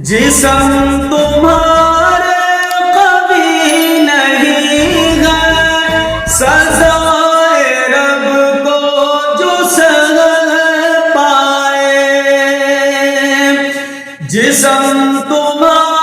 जिस्म तुम्हारे कभी नहीं है, सजाए रब को जो सह पाए। जिस्म तुम्हारे